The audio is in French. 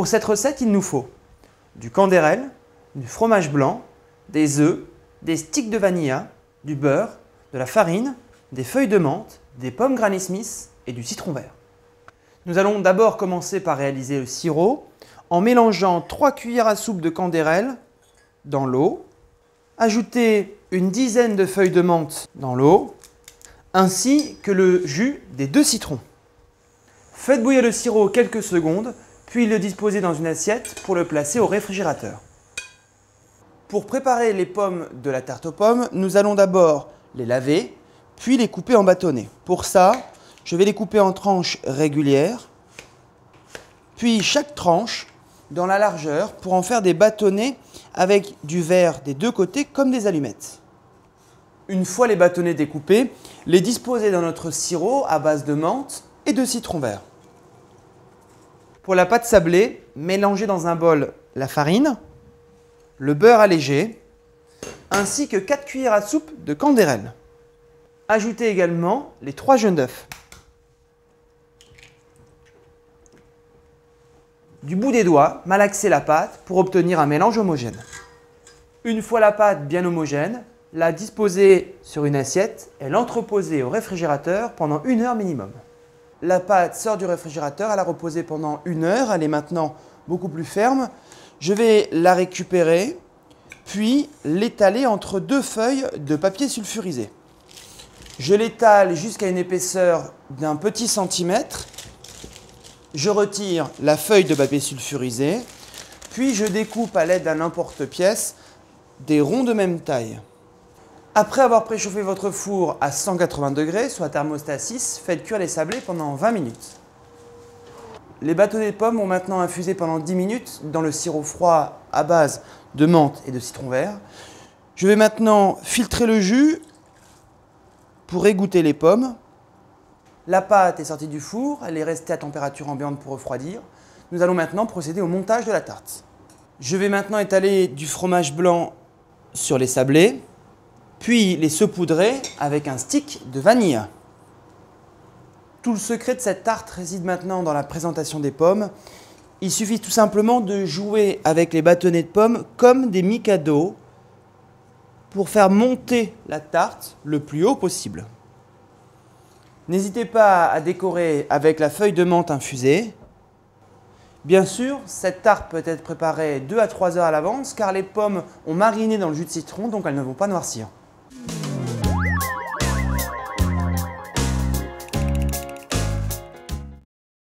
Pour cette recette, il nous faut du candérel, du fromage blanc, des œufs, des sticks de vanilla, du beurre, de la farine, des feuilles de menthe, des pommes Granny Smith et du citron vert. Nous allons d'abord commencer par réaliser le sirop en mélangeant 3 cuillères à soupe de candérel dans l'eau, ajouter une dizaine de feuilles de menthe dans l'eau, ainsi que le jus des 2 citrons. Faites bouillir le sirop quelques secondes, puis le disposez dans une assiette pour le placer au réfrigérateur. Pour préparer les pommes de la tarte aux pommes, nous allons d'abord les laver, puis les couper en bâtonnets. Pour ça, je vais les couper en tranches régulières, puis chaque tranche dans la largeur pour en faire des bâtonnets avec du verre des 2 côtés comme des allumettes. Une fois les bâtonnets découpés, les disposer dans notre sirop à base de menthe et de citron vert. Pour la pâte sablée, mélangez dans un bol la farine, le beurre allégé, ainsi que 4 cuillères à soupe de candérel. Ajoutez également les 3 jaunes d'œufs. Du bout des doigts, malaxez la pâte pour obtenir un mélange homogène. Une fois la pâte bien homogène, la disposez sur une assiette et l'entreposez au réfrigérateur pendant 1 heure minimum. La pâte sort du réfrigérateur, elle a reposé pendant 1 heure, elle est maintenant beaucoup plus ferme. Je vais la récupérer, puis l'étaler entre 2 feuilles de papier sulfurisé. Je l'étale jusqu'à une épaisseur d'un petit centimètre. Je retire la feuille de papier sulfurisé, puis je découpe à l'aide d'un emporte-pièce des ronds de même taille. Après avoir préchauffé votre four à 180 degrés, soit thermostat 6, faites cuire les sablés pendant 20 minutes. Les bâtonnets de pommes vont maintenant infuser pendant 10 minutes dans le sirop froid à base de menthe et de citron vert. Je vais maintenant filtrer le jus pour égoutter les pommes. La pâte est sortie du four, elle est restée à température ambiante pour refroidir. Nous allons maintenant procéder au montage de la tarte. Je vais maintenant étaler du fromage blanc sur les sablés, puis les saupoudrer avec un stick de vanille. Tout le secret de cette tarte réside maintenant dans la présentation des pommes. Il suffit tout simplement de jouer avec les bâtonnets de pommes comme des micados pour faire monter la tarte le plus haut possible. N'hésitez pas à décorer avec la feuille de menthe infusée. Bien sûr, cette tarte peut être préparée 2 à 3 heures à l'avance car les pommes ont mariné dans le jus de citron, donc elles ne vont pas noircir.